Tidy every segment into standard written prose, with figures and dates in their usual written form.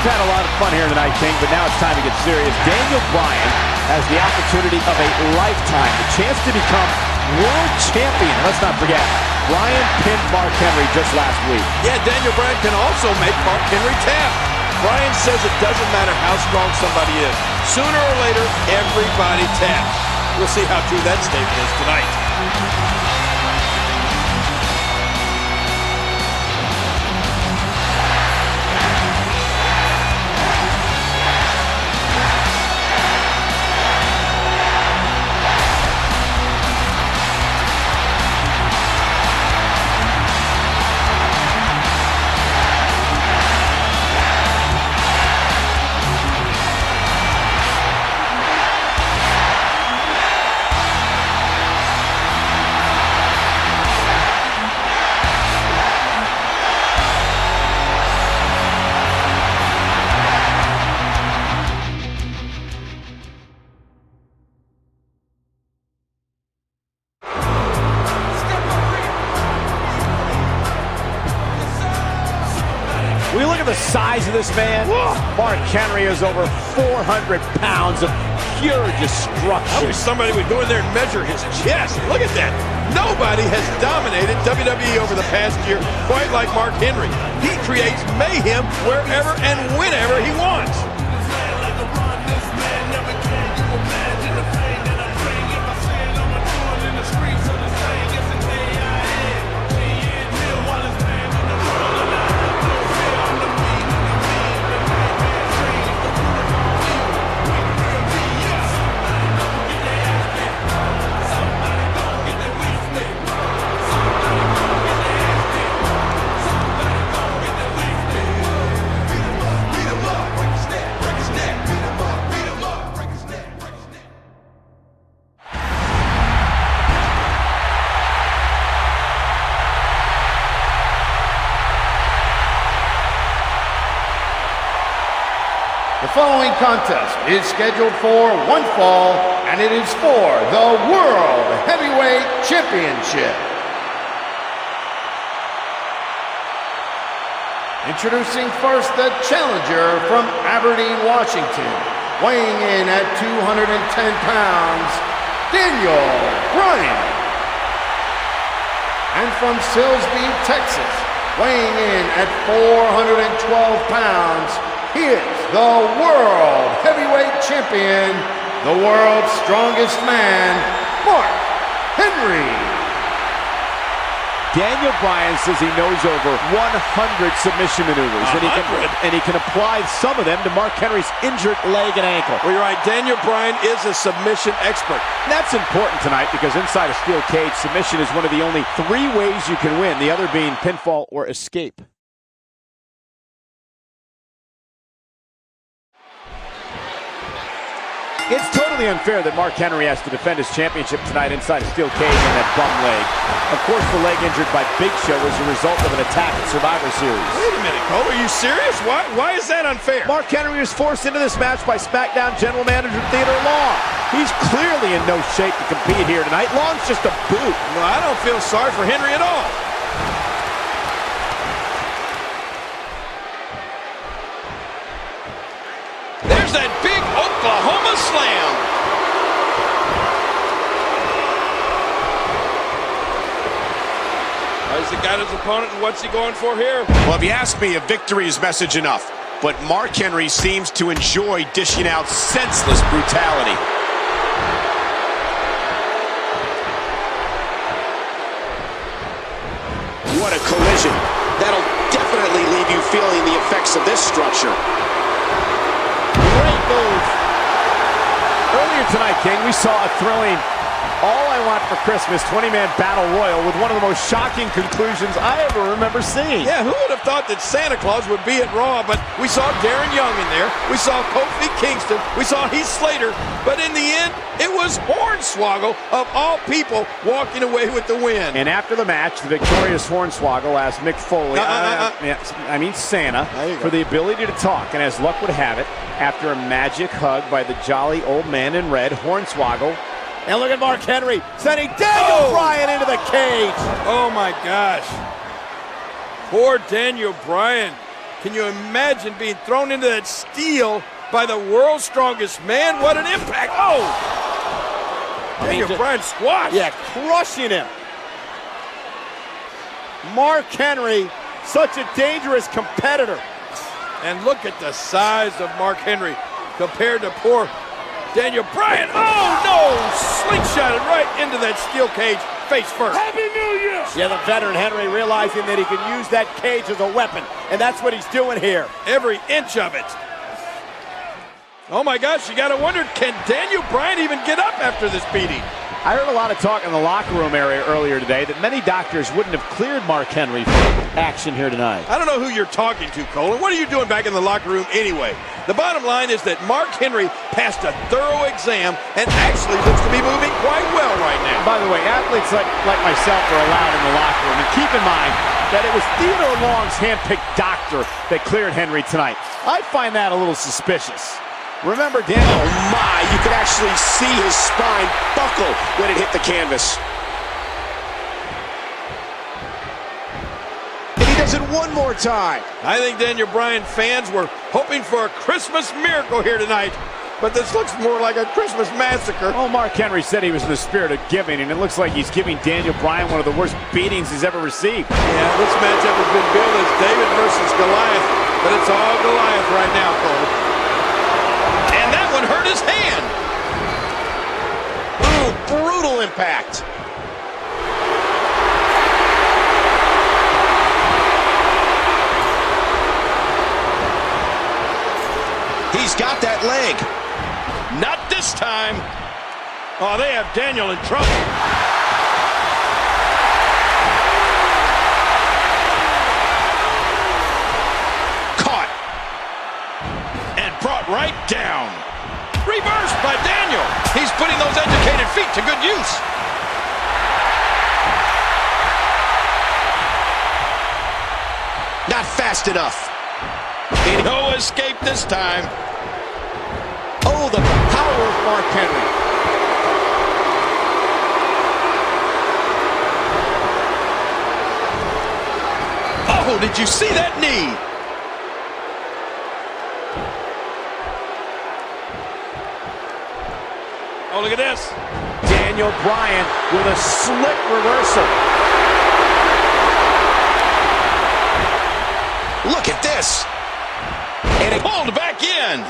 We've had a lot of fun here tonight, King, but now it's time to get serious. Daniel Bryan has the opportunity of a lifetime, the chance to become world champion. And let's not forget, Bryan pinned Mark Henry just last week. Yeah, Daniel Bryan can also make Mark Henry tap. Bryan says it doesn't matter how strong somebody is. Sooner or later, everybody taps. We'll see how true that statement is tonight. We look at the size of this man. Whoa. Mark Henry is over 400 pounds of pure destruction. I wish somebody would go in there and measure his chest. Look at that. Nobody has dominated WWE over the past year quite like Mark Henry. He creates mayhem wherever and whenever he wants. The following contest is scheduled for one fall, and it is for the World Heavyweight Championship. Introducing first the challenger from Aberdeen, Washington, weighing in at 210 pounds, Daniel Bryan. And from Silsbee, Texas, weighing in at 412 pounds, he is the World Heavyweight Champion, the world's strongest man, Mark Henry. Daniel Bryan says he knows over 100 submission maneuvers, and he can apply some of them to Mark Henry's injured leg and ankle. Well, you're right. Daniel Bryan is a submission expert. That's important tonight because inside a steel cage, submission is one of the only 3 ways you can win, the other being pinfall or escape. It's totally unfair that Mark Henry has to defend his championship tonight inside a steel cage on that bum leg. Of course, the leg injured by Big Show was a result of an attack at Survivor Series. Wait a minute, Cole. Are you serious? Why is that unfair? Mark Henry was forced into this match by SmackDown General Manager Theodore Long. He's clearly in no shape to compete here tonight. Long's just a boot. No, I don't feel sorry for Henry at all. There's that big Oklahoma slam. Has he got his opponent, and what's he going for here? Well, if you ask me, a victory is message enough. But Mark Henry seems to enjoy dishing out senseless brutality. What a collision. That'll definitely leave you feeling the effects of this structure. Great move. Earlier tonight, King, we saw a thrilling All I Want for Christmas 20-man battle royal with one of the most shocking conclusions I ever remember seeing. Yeah, who would have thought that Santa Claus would be at Raw? But we saw Darren Young in there. We saw Kofi Kingston. We saw Heath Slater. But in the end, it was Hornswoggle, of all people, walking away with the win. And after the match, the victorious Hornswoggle asked Mick Foley, Santa, for the ability to talk. And as luck would have it, after a magic hug by the jolly old man in red, Hornswoggle. And look at Mark Henry sending Daniel Bryan into the cage. Oh, my gosh. Poor Daniel Bryan. Can you imagine being thrown into that steel by the world's strongest man? What an impact. Oh! Daniel Bryan squash. Yeah, crushing him. Mark Henry, such a dangerous competitor. And look at the size of Mark Henry compared to poor Daniel Bryan. Oh, no! Slingshotted right into that steel cage, face first. Happy New Year! Yeah, the veteran Henry realizing that he can use that cage as a weapon, and that's what he's doing here. Every inch of it. Oh, my gosh, you got to wonder, can Daniel Bryan even get up after this beating? I heard a lot of talk in the locker room area earlier today that many doctors wouldn't have cleared Mark Henry for action here tonight. I don't know who you're talking to, Cole, and what are you doing back in the locker room anyway? The bottom line is that Mark Henry passed a thorough exam and actually looks to be moving quite well right now. By the way, athletes like myself are allowed in the locker room, and keep in mind that it was Theodore Long's hand-picked doctor that cleared Henry tonight. I find that a little suspicious. Remember, Daniel. Oh my, you could actually see his spine buckle when it hit the canvas. And he does it one more time. I think Daniel Bryan fans were hoping for a Christmas miracle here tonight, but this looks more like a Christmas massacre. Oh, Mark Henry said he was in the spirit of giving, and it looks like he's giving Daniel Bryan one of the worst beatings he's ever received. Yeah, this matchup has been billed as David versus Goliath, but it's all Goliath right now, Cole. One hurt his hand. Ooh, brutal impact. He's got that leg. Not this time. Oh, they have Daniel in trouble. Caught. And brought right down. Reversed by Daniel. He's putting those educated feet to good use. Not fast enough. No escape this time. Oh, the power of Mark Henry. Oh, did you see that knee? Oh, look at this. Daniel Bryan with a slick reversal. Look at this. And it pulled back in.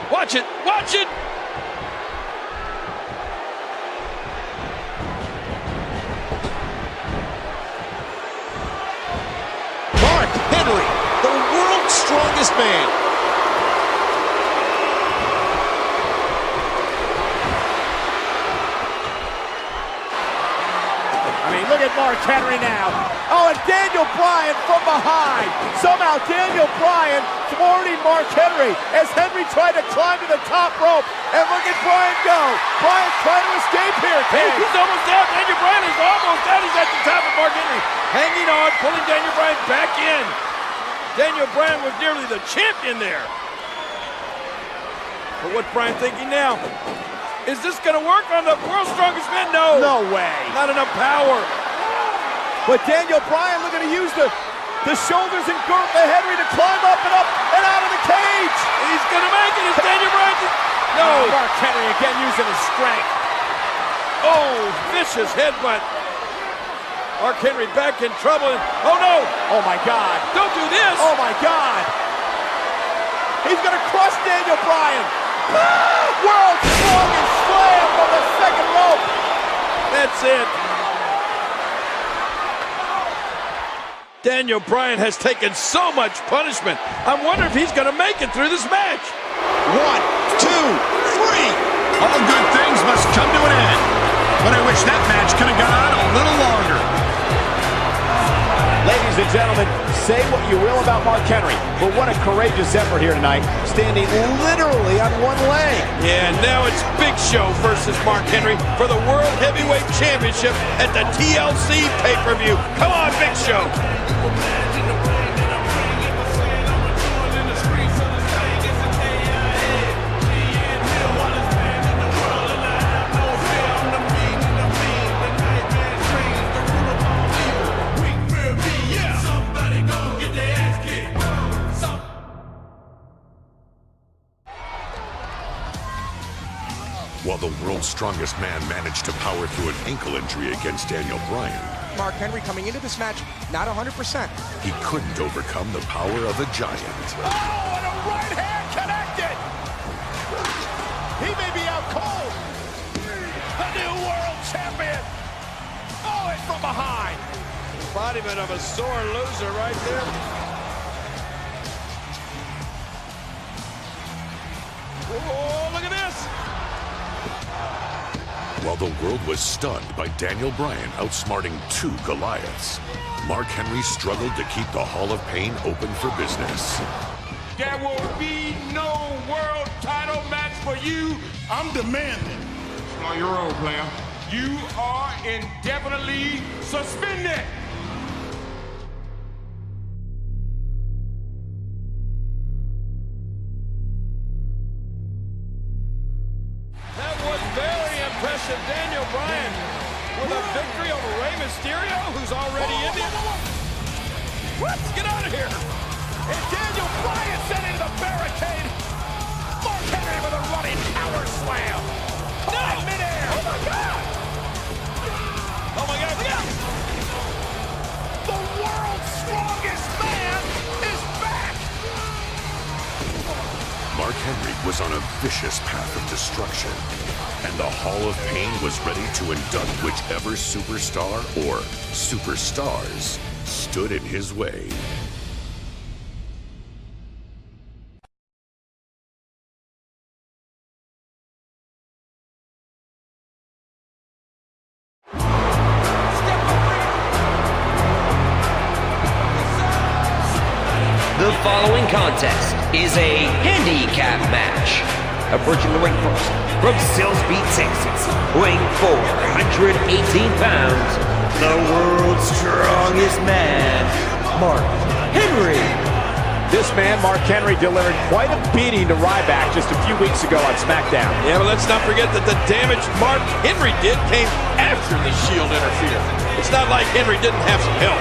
Watch it! Watch it! Mark Henry, the world's strongest man. I mean, look at Mark Henry now. Oh, and Daniel Bryan from behind. Somehow Daniel Bryan thwarting Mark Henry as Henry tried to climb to the top rope. And look at Bryan go. Bryan's trying to escape here. Hey, he's almost down. Daniel Bryan is almost down. He's at the top of Mark Henry. Hanging on, pulling Daniel Bryan back in. Daniel Bryan was nearly the champion there. But what's Bryan thinking now? Is this going to work on the world's strongest man? No. No way. Not enough power. But Daniel Bryan looking to use the shoulders and girth of Henry to climb up and out of the cage. He's going to make it. Is Daniel Bryan? No. Mark Henry again using his strength. Oh, vicious headbutt. Mark Henry back in trouble. Oh, no. Oh, my God. Don't do this. Oh, my God. He's going to crush Daniel Bryan. World's strongest slam from the second rope. That's it. Daniel Bryan has taken so much punishment. I wonder if he's going to make it through this match. 1, 2, 3. All good things must come to an end. But I wish that match could have gone on a little longer. Ladies and gentlemen, say what you will about Mark Henry, but what a courageous effort here tonight, standing literally on one leg. Yeah, now it's Big Show versus Mark Henry for the World Heavyweight Championship at the TLC pay-per-view. Come on, Big Show. While the world's strongest man managed to power through an ankle injury against Daniel Bryan, Mark Henry coming into this match, not 100%. he couldn't overcome the power of a giant. Oh, and a right hand connected! He may be out cold. The new world champion! Oh, and from behind! Embodiment of a sore loser right there. Oh, look at this! While the world was stunned by Daniel Bryan outsmarting 2 Goliaths, Mark Henry struggled to keep the Hall of Pain open for business. There will be no world title match for you. I'm demanding. Slow your roll, player. You are indefinitely suspended. That was very impressive. Daniel Bryan with a victory over Rey Mysterio, who's already in it. What? Get out of here. And Daniel Bryan setting the barricade. Mark Henry with a running power slam. No! In midair. Oh my God! Oh my God, look out! The world's strongest man is back. Mark Henry was on a vicious path of destruction, and the Hall of Pain was ready to induct whichever superstar or superstars stood in his way. The following contest is a handicap match. Approaching the ring first, from Silsbee, Texas, weighing 418 pounds, the world's strongest man, Mark Henry. This man, Mark Henry, delivered quite a beating to Ryback just a few weeks ago on SmackDown. Yeah, but let's not forget that the damage Mark Henry did came after the Shield interfered. It's not like Henry didn't have some help.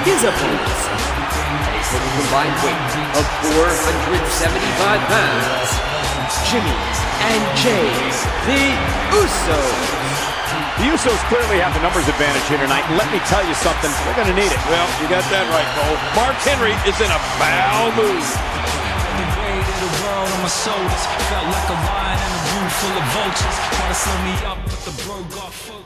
His opponents, a total combined weight of 475 pounds, Jimmy and Jay, the Usos. The Usos clearly have the numbers advantage here tonight. Let me tell you something, they're going to need it. Well, you got that right, Cole. Mark Henry is in a foul mood. On my shoulders, felt like a lion in a room full of vultures. Try to slow me up, but the bro got focused.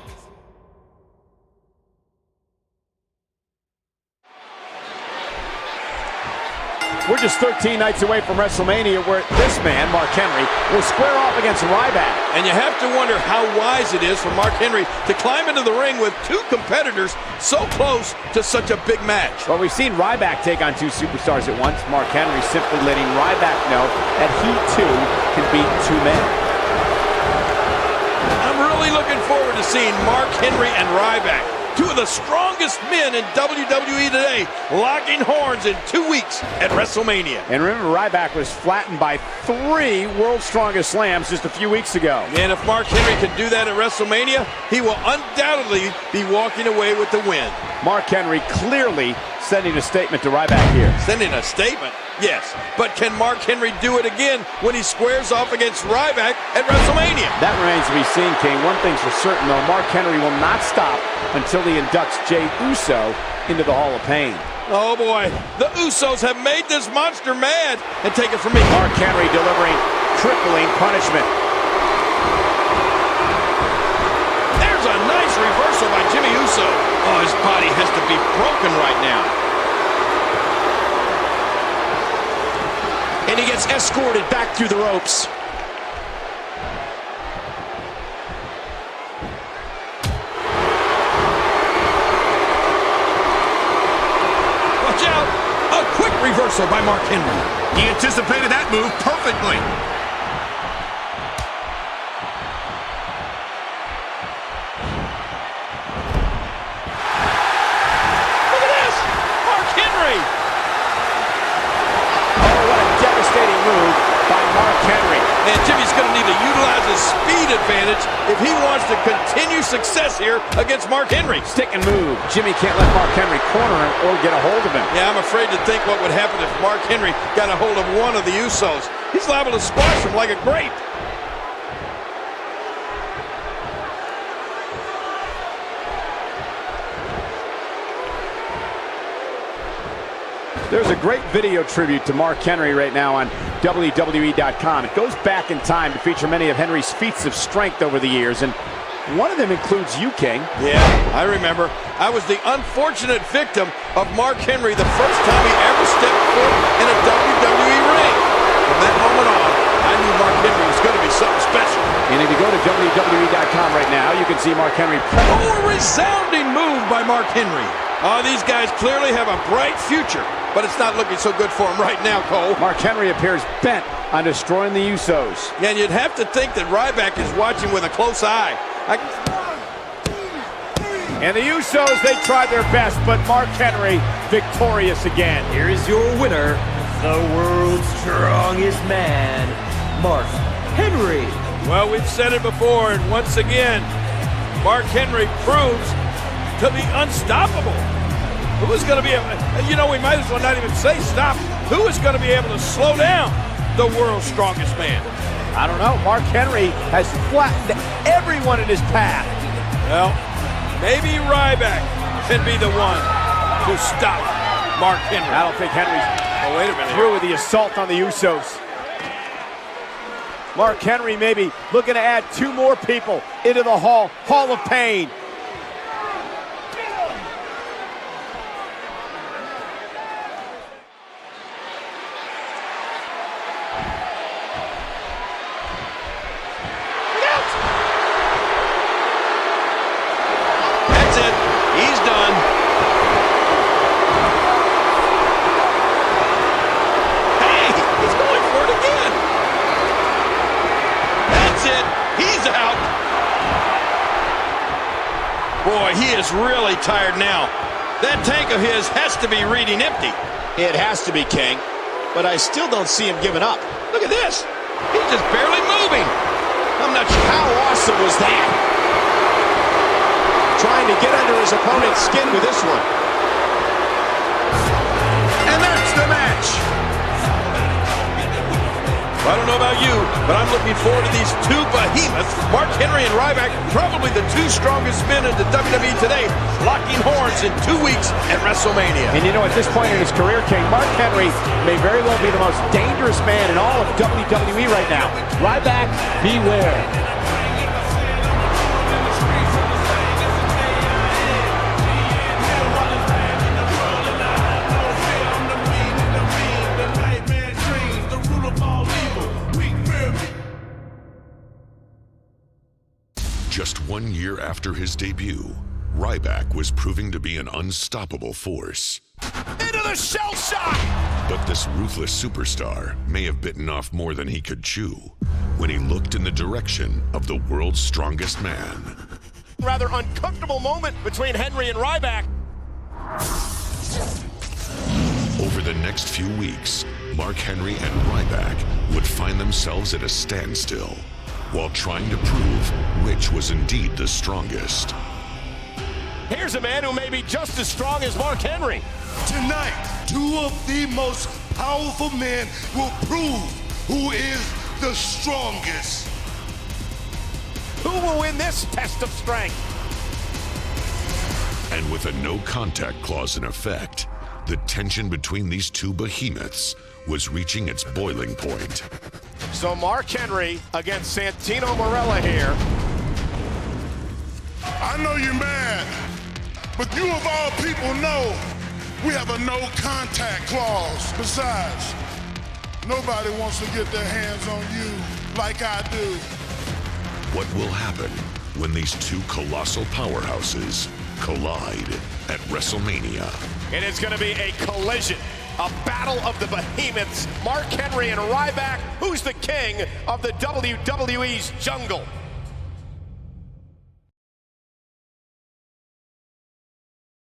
We're just 13 nights away from WrestleMania, where this man, Mark Henry, will square off against Ryback. And you have to wonder how wise it is for Mark Henry to climb into the ring with 2 competitors so close to such a big match. Well, we've seen Ryback take on 2 superstars at once. Mark Henry simply letting Ryback know that he, too, can beat 2 men. I'm really looking forward to seeing Mark Henry and Ryback, Two of the strongest men in WWE today, locking horns in 2 weeks at WrestleMania. And remember, Ryback was flattened by 3 World's Strongest Slams just a few weeks ago. And if Mark Henry can do that at WrestleMania, he will undoubtedly be walking away with the win. Mark Henry clearly sending a statement to Ryback here. Sending a statement? Yes. But can Mark Henry do it again when he squares off against Ryback at WrestleMania? That remains to be seen, King. One thing's for certain, though. Mark Henry will not stop until he inducts Jey Uso into the Hall of Pain. Oh, boy. The Usos have made this monster mad. And take it from me. Mark Henry delivering crippling punishment. There's a nice reversal by Jimmy Uso. Oh, his body has to be broken right now. And he gets escorted back through the ropes. Watch out! A quick reversal by Mark Henry. He anticipated that move perfectly. Look at this! Mark Henry! Move by Mark Henry. And Jimmy's going to need to utilize his speed advantage if he wants to continue success here against Mark Henry. Stick and move. Jimmy can't let Mark Henry corner him or get a hold of him. Yeah, I'm afraid to think what would happen if Mark Henry got a hold of one of the Usos. He's liable to squash him like a grape. There's a great video tribute to Mark Henry right now on WWE.com. It goes back in time to feature many of Henry's feats of strength over the years, and one of them includes you, King. Yeah, I remember. I was the unfortunate victim of Mark Henry the first time he ever stepped foot in a WWE ring. From that moment on, I knew Mark Henry was going to be something special. And if you go to WWE.com right now, you can see Mark Henry. Oh, a resounding move by Mark Henry. Oh, these guys clearly have a bright future. But it's not looking so good for him right now, Cole. Mark Henry appears bent on destroying the Usos. Yeah, and you'd have to think that Ryback is watching with a close eye. And the Usos, they tried their best, but Mark Henry victorious again. Here is your winner, the world's strongest man, Mark Henry. Well, we've said it before, and once again, Mark Henry proves to be unstoppable. Who is going to be able to, you know, we might as well not even say stop. Who is going to be able to slow down the world's strongest man? I don't know. Mark Henry has flattened everyone in his path. Well, maybe Ryback can be the one to stop Mark Henry. I don't think Henry's wait a minute through with the assault on the Usos. Mark Henry maybe looking to add 2 more people into the Hall of Pain. Boy, he is really tired now. That tank of his has to be reading empty. It has to be, King. But I still don't see him giving up. Look at this. He's just barely moving. I'm not sure. How awesome was that? Trying to get under his opponent's skin with this one. And that's the match. I don't know about you, but I'm looking forward to these 2 behemoths, Mark Henry and Ryback, probably the 2 strongest men in the WWE today, locking horns in 2 weeks at WrestleMania. And you know, at this point in his career, King, Mark Henry may very well be the most dangerous man in all of WWE right now. Ryback, beware. Just 1 year after his debut, Ryback was proving to be an unstoppable force. Into the shell shock! But this ruthless superstar may have bitten off more than he could chew when he looked in the direction of the world's strongest man. Rather uncomfortable moment between Henry and Ryback. Over the next few weeks, Mark Henry and Ryback would find themselves at a standstill while trying to prove which was indeed the strongest. Here's a man who may be just as strong as Mark Henry. Tonight, two of the most powerful men will prove who is the strongest. Who will win this test of strength? And with a no-contact clause in effect, the tension between these two behemoths was reaching its boiling point. So Mark Henry against Santino Marella here. I know you're mad, but you of all people know we have a no-contact clause. Besides, nobody wants to get their hands on you like I do. What will happen when these two colossal powerhouses collide at WrestleMania? It is going to be a collision, a battle of the behemoths. Mark Henry and Ryback, who's the king of the WWE's jungle?